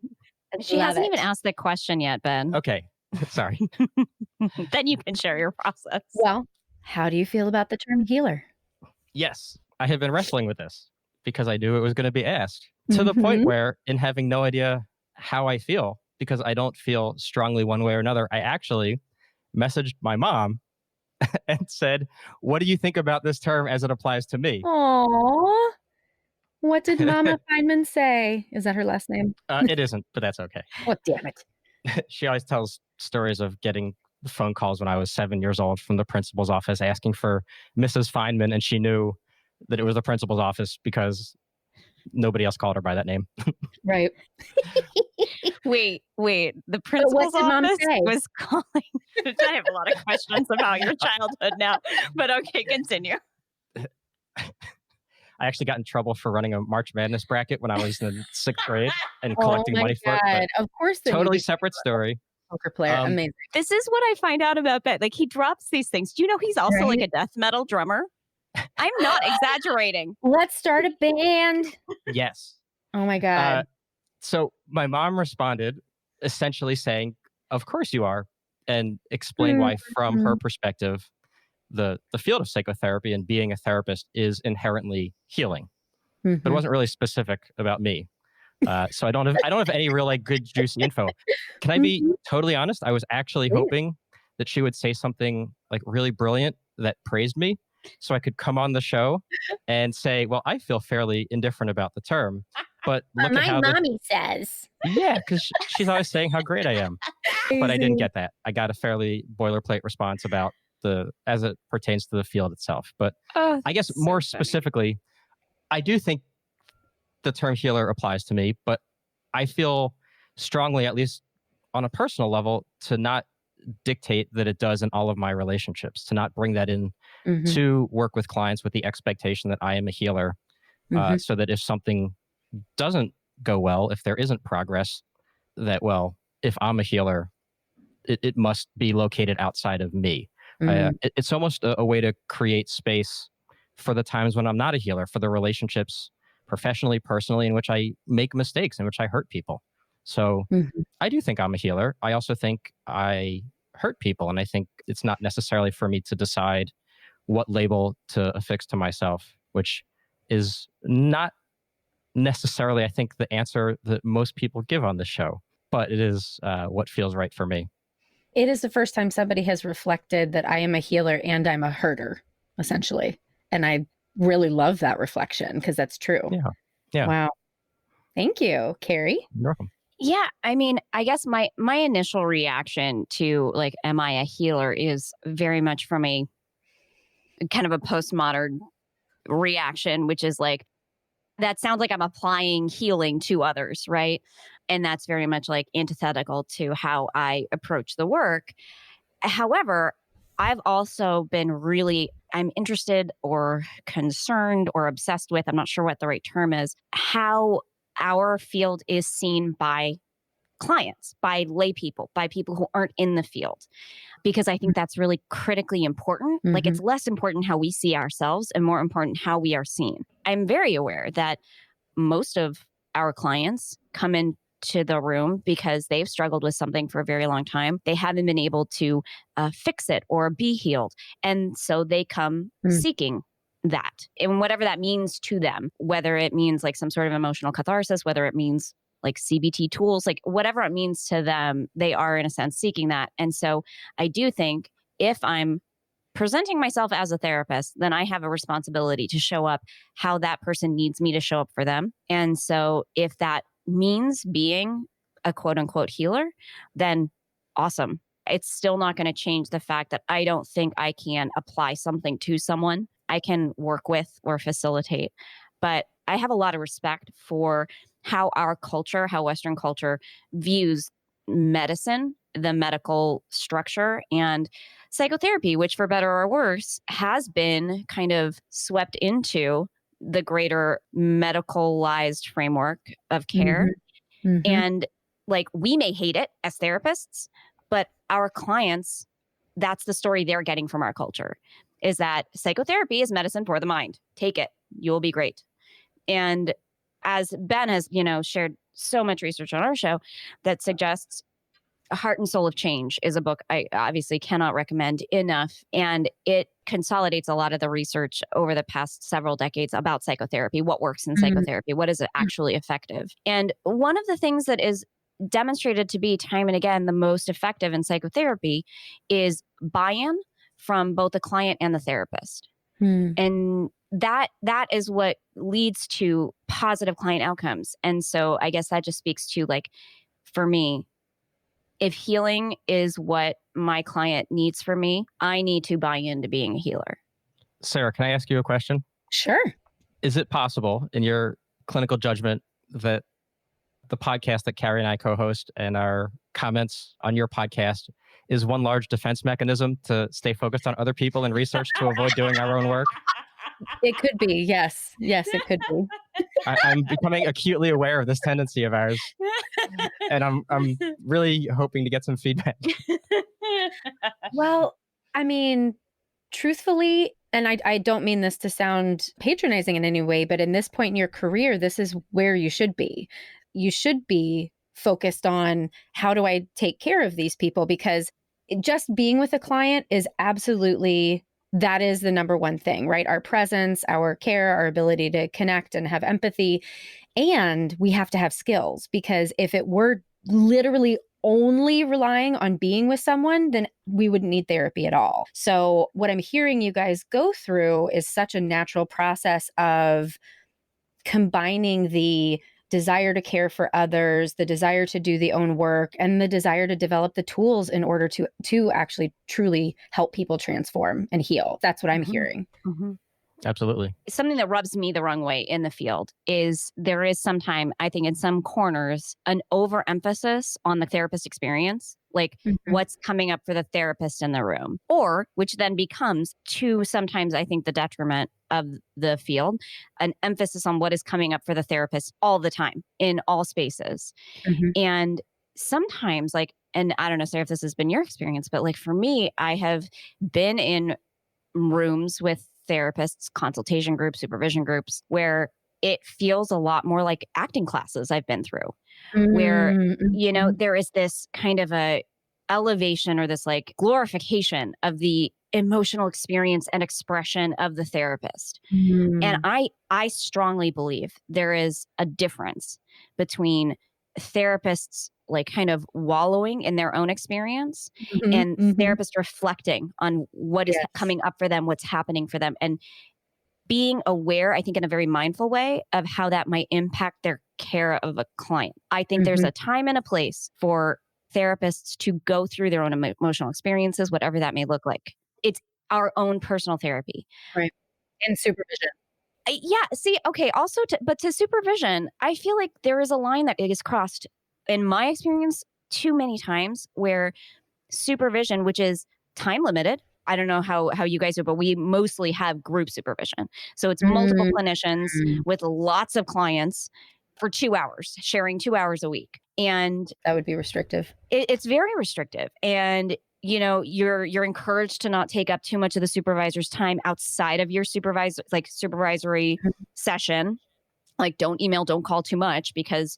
She hasn't even asked the question yet, Ben.
Okay. Sorry.
Then you can share your process.
Well, how do you feel about the term healer?
Yes, I have been wrestling with this because I knew it was going to be asked, to the point where, in having no idea how I feel, because I don't feel strongly one way or another, I actually messaged my mom and said, "What do you think about this term as it applies to me?"
Aww. What did Mama Fineman say? Is that her last name?
It isn't, but that's okay.
Oh, damn it.
She always tells stories of getting phone calls when I was 7 years old from the principal's office asking for Mrs. Fineman, and she knew that it was the principal's office because nobody else called her by that name.
Right.
Wait. The principal's office was calling. I have a lot of questions about your childhood now, but okay, continue.
I actually got in trouble for running a March Madness bracket when I was in 6th grade and collecting money for it.
Of course.
Totally separate story.
Poker player. Amazing.
This is what I find out about Ben. Like, he drops these things. Do you know he's also like a death metal drummer? I'm not exaggerating.
Let's start a band.
Yes.
Oh my God.
So my mom responded essentially saying, "Of course you are," and explained why, from her perspective, the field of psychotherapy and being a therapist is inherently healing. But it wasn't really specific about me. So I don't have any real like good juicy info. Can I be totally honest? I was actually hoping that she would say something like really brilliant that praised me, so I could come on the show and say, "Well, I feel fairly indifferent about the term, but look at how
mommy says."
Yeah, because she's always saying how great I am. But I didn't get that. I got a fairly boilerplate response about as it pertains to the field itself. But I guess more specifically, I do think the term healer applies to me, but I feel strongly, at least on a personal level, to not dictate that it does in all of my relationships, to not bring that in
Mm-hmm.
to work with clients with the expectation that I am a healer,
Mm-hmm.
so that if something doesn't go well, if there isn't progress, that, well, if I'm a healer, it must be located outside of me.
Mm-hmm.
It's almost a way to create space for the times when I'm not a healer, for the relationships, professionally, personally, in which I make mistakes, in which I hurt people. So
Mm-hmm.
I do think I'm a healer. I also think I hurt people. And I think it's not necessarily for me to decide what label to affix to myself, which is not necessarily, I think, the answer that most people give on the show, but it is what feels right for me.
It is the first time somebody has reflected that I am a healer and I'm a herder, essentially. And I really love that reflection because that's true.
Yeah. Yeah.
Wow. Thank you, Carrie.
You're welcome.
Yeah, I mean, I guess my initial reaction to like, am I a healer, is very much from a kind of a postmodern reaction, which is like, that sounds like I'm applying healing to others, right? And that's very much like antithetical to how I approach the work. However, I've also been I'm interested or concerned or obsessed with, I'm not sure what the right term is, how our field is seen by clients, by lay people, by people who aren't in the field, because I think that's really critically important.
Mm-hmm.
Like, it's less important how we see ourselves and more important how we are seen. I'm very aware that most of our clients come into the room because they've struggled with something for a very long time. They haven't been able to fix it or be healed. And so they come seeking that, and whatever that means to them, whether it means like some sort of emotional catharsis, whether it means like CBT tools, like whatever it means to them, they are in a sense seeking that. And so I do think if I'm presenting myself as a therapist, then I have a responsibility to show up how that person needs me to show up for them. And so if that means being a quote unquote healer, then awesome. It's still not going to change the fact that I don't think I can apply something to someone. I can work with or facilitate, but I have a lot of respect for how our culture, how Western culture views medicine, the medical structure, and psychotherapy, which for better or worse has been kind of swept into the greater medicalized framework of care.
Mm-hmm. Mm-hmm.
And like, we may hate it as therapists, but our clients, that's the story they're getting from our culture, is that psychotherapy is medicine for the mind. Take it. You'll be great. And as Ben has, shared so much research on our show that suggests A Heart and Soul of Change is a book I obviously cannot recommend enough. And it consolidates a lot of the research over the past several decades about psychotherapy, what works in psychotherapy, what is actually effective. And one of the things that is demonstrated to be time and again the most effective in psychotherapy is buy-in from both the client and the therapist. And that is what leads to positive client outcomes. And so I guess that just speaks to, like, for me, if healing is what my client needs from me, I need to buy into being a healer.
Sarah, can I ask you a question?
Sure.
Is it possible, in your clinical judgment, that the podcast that Carrie and I co-host and our comments on your podcast is one large defense mechanism to stay focused on other people and research to avoid doing our own work?
It could be. Yes. Yes, it could be.
I'm becoming acutely aware of this tendency of ours, and I'm really hoping to get some feedback.
Well, I mean, truthfully, and I don't mean this to sound patronizing in any way, but in this point in your career, this is where you should be. You should be focused on, how do I take care of these people? Because just being with a client is absolutely, that is the number one thing, right? Our presence, our care, our ability to connect and have empathy. And we have to have skills, because if it were literally only relying on being with someone, then we wouldn't need therapy at all. So what I'm hearing you guys go through is such a natural process of combining the desire to care for others, the desire to do the own work, and the desire to develop the tools in order to actually truly help people transform and heal. That's what I'm hearing.
Mm-hmm.
Absolutely.
Something that rubs me the wrong way in the field is there is sometime, I think in some corners, an overemphasis on the therapist experience, like
Mhm.
what's coming up for the therapist in the room, or which then becomes to sometimes, I think, the detriment of the field, an emphasis on what is coming up for the therapist all the time in all spaces.
Mhm.
And sometimes, like, and I don't know, Sarah, if this has been your experience, but like for me, I have been in rooms with therapists, consultation groups, supervision groups, where it feels a lot more like acting classes I've been through, where,
Mm, mhm.
there is this kind of a elevation or this like glorification of the emotional experience and expression of the therapist. And
Mm.
I strongly believe there is a difference between therapists like kind of wallowing in their own experience
Mhm,
and
mhm.
therapists reflecting on what is
Yes.
coming up for them, what's happening for them, and being aware, I think, in a very mindful way of how that might impact their care of a client. I think there's
Mhm.
a time and a place for therapists to go through their own emotional experiences, whatever that may look like. It's our own personal therapy.
Right. And supervision.
Yeah. See, okay. Also, but to supervision, I feel like there is a line that is crossed in my experience too many times where supervision, which is time limited. I don't know how you guys do, but we mostly have group supervision. So it's multiple
Mm.
clinicians with lots of clients for 2 hours, sharing 2 hours a week. And
That would be restrictive.
it's very restrictive. And you're encouraged to not take up too much of the supervisor's time outside of your supervisory
Mhm.
session. Like, don't email, don't call too much, because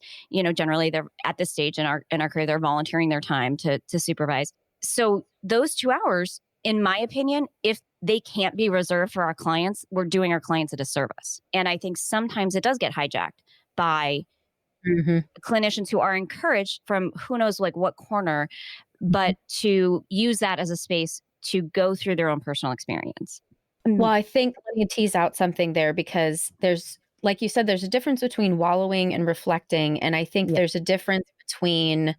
generally they're at this stage in our career, they're volunteering their time to supervise. So those 2 hours, in my opinion, if they can't be reserved for our clients, we're doing our clients a disservice. And I think sometimes it does get hijacked by
Mhm.
clinicians who are encouraged from who knows like what corner, but to use that as a space to go through their own personal experience.
Well, I think let me tease out something there because there's like you said, there's a difference between wallowing and reflecting, and I think
Yeah.
there's a difference between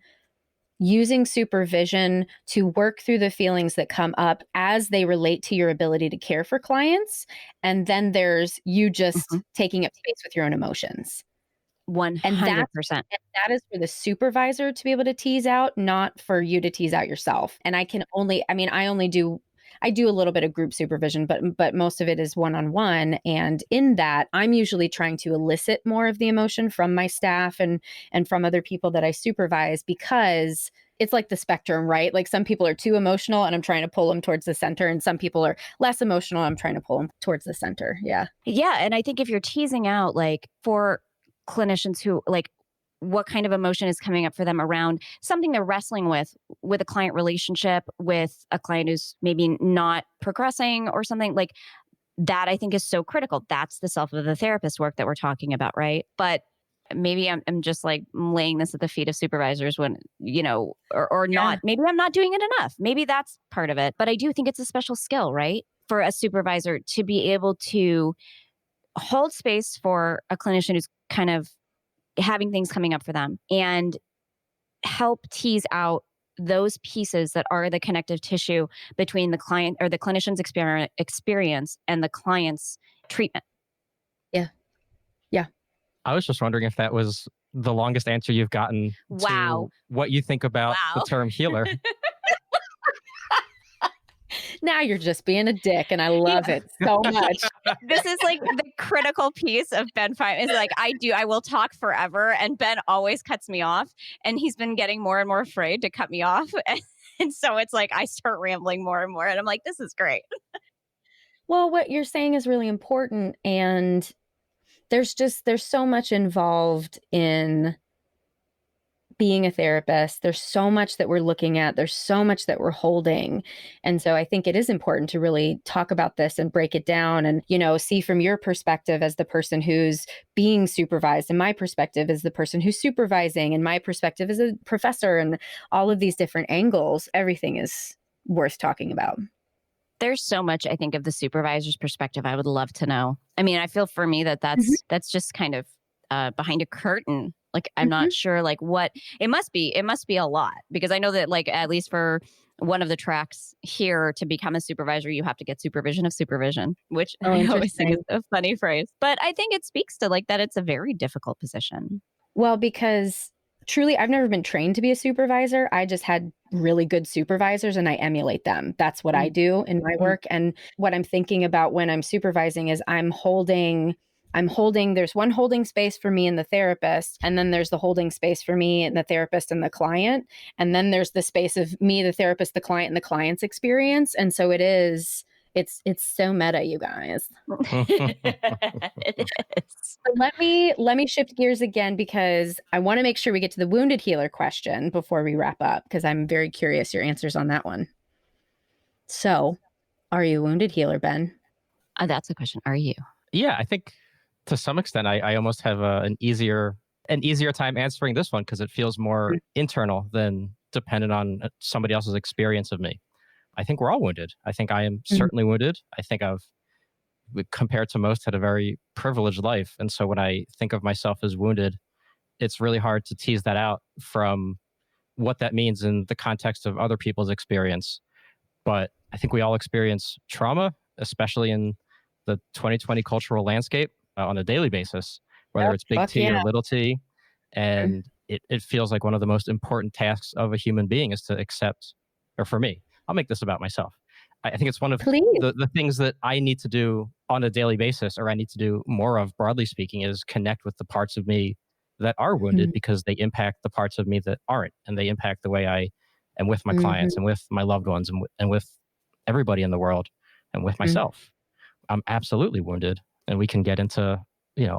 using supervision to work through the feelings that come up as they relate to your ability to care for clients, and then there's you just
Mhm.
taking up space with your own emotions. And that's
100%.
and that is for the supervisor to be able to tease out, not for you to tease out yourself. And I do a little bit of group supervision, but most of it is one-on-one. And in that, I'm usually trying to elicit more of the emotion from my staff and from other people that I supervise because it's like the spectrum, right? Like some people are too emotional and I'm trying to pull them towards the center, and some people are less emotional. I'm trying to pull them towards the center. Yeah.
Yeah. And I think if you're teasing out, like for clinicians who like what kind of emotion is coming up for them around something they're wrestling with a client relationship, with a client who's maybe not progressing or something like that, I think is so critical. That's the self of the therapist work that we're talking about, right? But maybe I'm just like laying this at the feet of supervisors when, or
Yeah.
not. Maybe I'm not doing it enough. Maybe that's part of it. But I do think it's a special skill, right? For a supervisor to be able to hold space for a clinician who's kind of having things coming up for them and help tease out those pieces that are the connective tissue between the client or the clinician's experience and the client's treatment.
Yeah. Yeah.
I was just wondering if that was the longest answer you've gotten
Wow.
to what you think about the
Wow.
term healer.
Now you're just being a dick, and I love it so much.
This is like the critical piece of Ben Fineman is like, I will talk forever. And Ben always cuts me off. And he's been getting more and more afraid to cut me off. And so it's like, I start rambling more and more. And I'm like, this is great.
Well, what you're saying is really important, and there's so much involved in being a therapist. There's so much that we're looking at. There's so much that we're holding. And so I think it is important to really talk about this and break it down and, see from your perspective as the person who's being supervised, and my perspective as the person who's supervising, and my perspective as a professor, and all of these different angles. Everything is worth talking about.
There's so much, I think, of the supervisor's perspective I would love to know. I mean, I feel for me that
Mhm.
that's just kind of behind a curtain. Like, I'm
Mhm.
not sure like what it must be. It must be a lot, because I know that like, at least for one of the tracks here, to become a supervisor, you have to get supervision of supervision, which
Oh,
I always think is
interesting.
a funny phrase. But I think it speaks to like that it's a very difficult position.
Well, because truly, I've never been trained to be a supervisor. I just had really good supervisors and I emulate them. That's what I
Mm,
do in my
mm,
work. And what I'm thinking about when I'm supervising is there's one holding space for me and the therapist, and then there's the holding space for me and the therapist and the client. And then there's the space of me, the therapist, the client, and the client's experience. And so it's so meta, you guys.
it is.
So let me shift gears again because I want to make sure we get to the wounded healer question before we wrap up, because I'm very curious your answers on that one. So, are you a wounded healer, Ben?
That's a question. Are you?
Yeah, I think to some extent, I almost have an easier time answering this one because it feels more internal than dependent on somebody else's experience of me. I think we're all wounded. I think I am
Mhm.
certainly wounded. I think compared to most, had a very privileged life. And so when I think of myself as wounded, it's really hard to tease that out from what that means in the context of other people's experience. But I think we all experience trauma, especially in the 2020 cultural landscape on a daily basis, whether
Yep,
it's big
fuck
T or
yeah.
little t.
Mhm.
And it feels like one of the most important tasks of a human being is to accept, or for me, I'll make this about myself. I think it's one of
Please.
the things that I need to do on a daily basis, or I need to do more of, broadly speaking, is connect with the parts of me that are wounded
Mhm.
because they impact the parts of me that aren't. And they impact the way I am with my clients
Mhm.
and with my loved ones and with everybody in the world and with
Mhm.
myself. I'm absolutely wounded. And we can get into,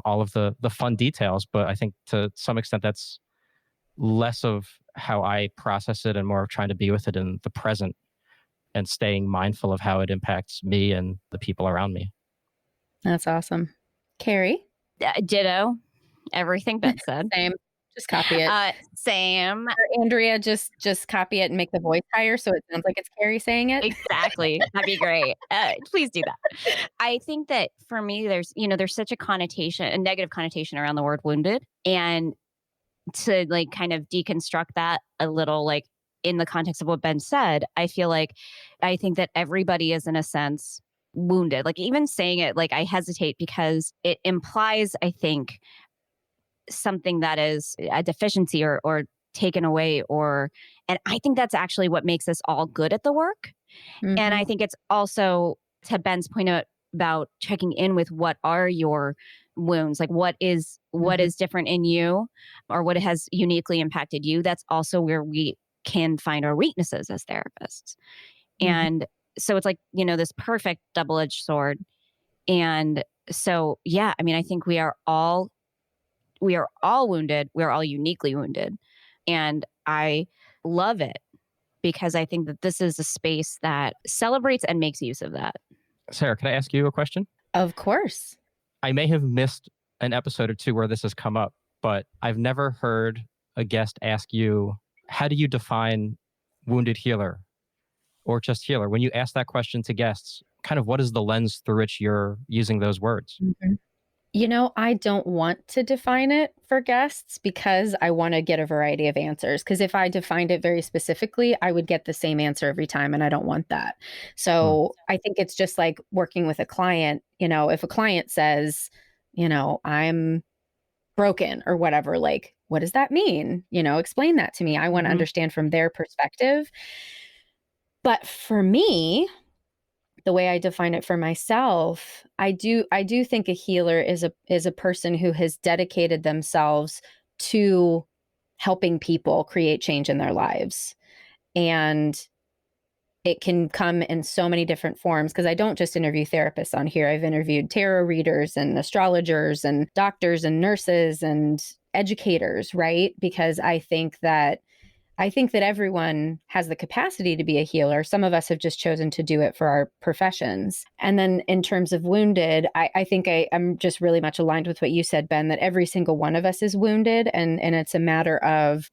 all of the fun details, but I think to some extent that's less of how I process it and more of trying to be with it in the present and staying mindful of how it impacts me and the people around me.
That's awesome. Carrie?
Ditto. Everything Ben said.
Same. Just copy it.
Sam.
Or Andrea, just copy it and make the voice higher so it sounds like it's Carrie saying it.
Exactly. That'd be great. Please do that. I think that for me, there's such a negative connotation around the word wounded. And to like kind of deconstruct that a little, like in the context of what Ben said, I think that everybody is in a sense wounded. Like even saying it, like I hesitate because it implies, I think, something that is a deficiency or taken away, and I think that's actually what makes us all good at the work. And I
Mhm.
think it's also, to Ben's point about checking in with what are your wounds, like what is
Mhm.
different in you, or what has uniquely impacted you. That's also where we can find our weaknesses as therapists.
Mhm.
And so it's like, this perfect double-edged sword. And so, yeah, I mean, I think we are all wounded. We are all uniquely wounded. And I love it because I think that this is a space that celebrates and makes use of that.
Sarah, can I ask you a question?
Of course.
I may have missed an episode or two where this has come up, but I've never heard a guest ask you, how do you define wounded healer or just healer? When you ask that question to guests, kind of what is the lens through which you're using those words?
Mhm. I don't want to define it for guests because I want to get a variety of answers. Because if I defined it very specifically, I would get the same answer every time, and I don't want that.
Hmm.
So I think it's just like working with a client. If a client says, I'm broken or whatever, like, what does that mean? Explain that to me. I want to
Mhm.
understand from their perspective. But for me, the way I define it for myself, I do think a healer is a person who has dedicated themselves to helping people create change in their lives. And it can come in so many different forms because I don't just interview therapists on here. I've interviewed tarot readers and astrologers and doctors and nurses and educators, right? Because I think that everyone has the capacity to be a healer. Some of us have just chosen to do it for our professions. And then in terms of wounded, I think I'm just really much aligned with what you said, Ben, that every single one of us is wounded. And it's a matter of,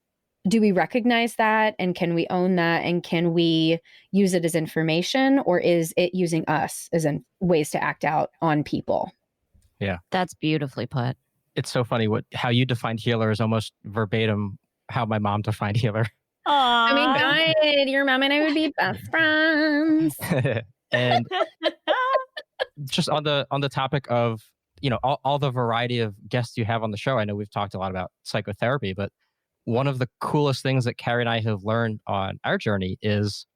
do we recognize that? And can we own that? And can we use it as information? Or is it using us as in ways to act out on people?
Yeah.
That's beautifully put.
It's so funny how you defined healer is almost verbatim how my mom defined healer.
Aww.
Oh my God, your mom and I would be best friends.
And just on the topic of, all the variety of guests you have on the show, I know we've talked a lot about psychotherapy, but one of the coolest things that Carrie and I have learned on our journey is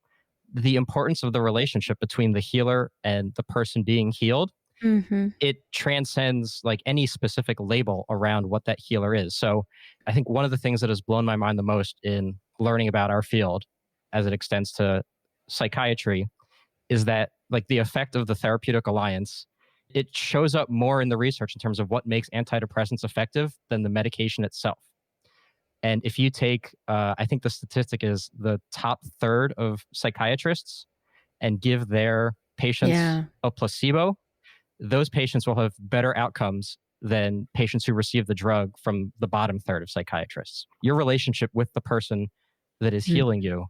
the importance of the relationship between the healer and the person being healed.
Mm-hmm.
It transcends like any specific label around what that healer is. So I think one of the things that has blown my mind the most in learning about our field as it extends to psychiatry is that like the effect of the therapeutic alliance, it shows up more in the research in terms of what makes antidepressants effective than the medication itself. And if you take, I think the statistic is the top third of psychiatrists and give their patients a placebo, those patients will have better outcomes than patients who receive the drug from the bottom third of psychiatrists. Your relationship with the person that is healing you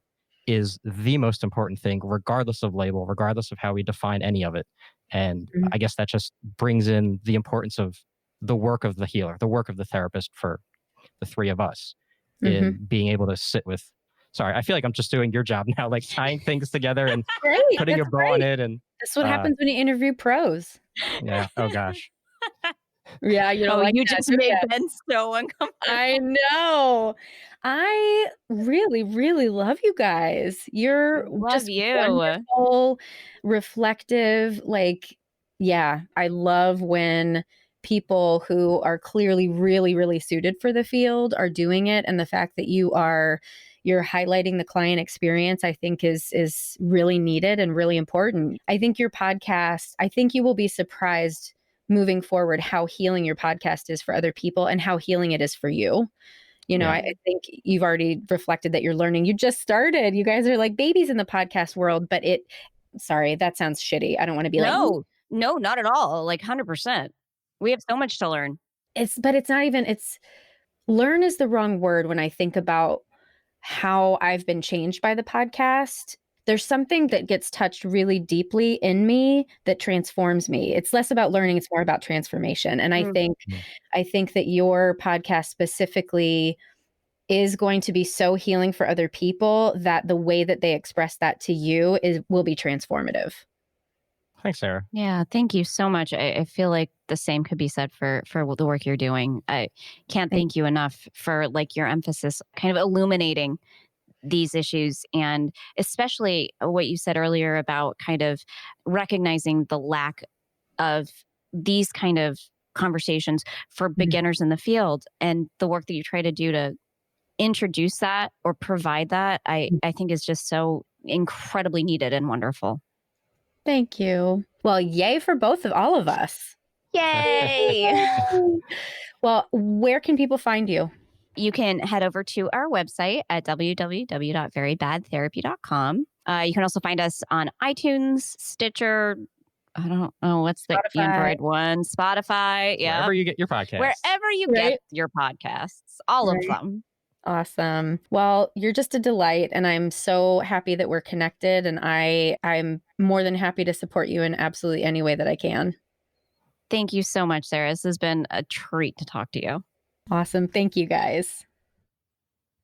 is the most important thing, regardless of label, regardless of how we define any of it. And I guess that just brings in the importance of the work of the healer, the work of the therapist for the three of us in being able to sit with. Sorry, I feel like I'm just doing your job now, like tying things together and putting a bow on it. And
that's what happens when you interview pros.
Yeah. Oh gosh.
Yeah, you don't like
you
that,
just
do
made
ya?
Ben so uncomfortable.
I know. I really, really love you guys. You're
Love
just
you.
wonderful, reflective. Like, yeah, I love when people who are clearly really, really suited for the field are doing it. And the fact that you're highlighting the client experience, I think is really needed and really important. I think your podcast, I think you will be surprised moving forward how healing your podcast is for other people and how healing it is for you. I think you've already reflected that you're learning. You just started. You guys are like babies in the podcast world, but sorry, that sounds shitty. I don't want to be
No, not at all. Like 100%. We have so much to learn.
Learn is the wrong word when I think about how I've been changed by the podcast. There's something that gets touched really deeply in me that transforms me. It's less about learning, it's more about transformation. And I think that your podcast specifically is going to be so healing for other people that the way that they express that to you will be transformative.
Thanks, Sarah.
Yeah, thank you so much. I feel like the same could be said for the work you're doing. I can't thank you enough for like your emphasis kind of illuminating these issues, and especially what you said earlier about kind of recognizing the lack of these kind of conversations for beginners in the field, and the work that you try to do to introduce that or provide that, I think is just so incredibly needed and wonderful.
Thank you. Well, yay for all of us.
Yay!
Well, where can people find you?
You can head over to our website at www.verybadtherapy.com. You can also find us on iTunes, Stitcher. I don't know what's the Android one, Spotify. Yeah,
wherever you get your podcast.
Wherever you get your podcasts, all of them.
Awesome. Well, you're just a delight, and I'm so happy that we're connected. And I'm more than happy to support you in absolutely any way that I can.
Thank you so much, Sarah. This has been a treat to talk to you.
Awesome. Thank you, guys.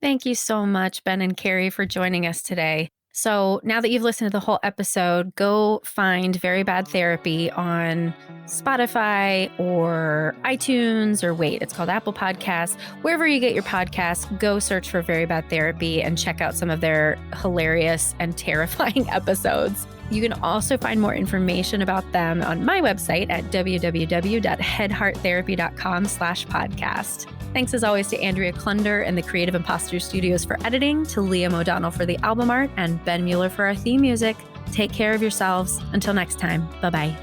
Thank you so much, Ben and Carrie, for joining us today. So now that you've listened to the whole episode, go find Very Bad Therapy on Spotify or iTunes, or it's called Apple Podcasts. Wherever you get your podcasts, go search for Very Bad Therapy and check out some of their hilarious and terrifying episodes. You can also find more information about them on my website at www.headhearttherapy.com/podcast. Thanks as always to Andrea Klunder and the Creative Imposter Studios for editing, to Liam O'Donnell for the album art, and Ben Mueller for our theme music. Take care of yourselves. Until next time, bye-bye.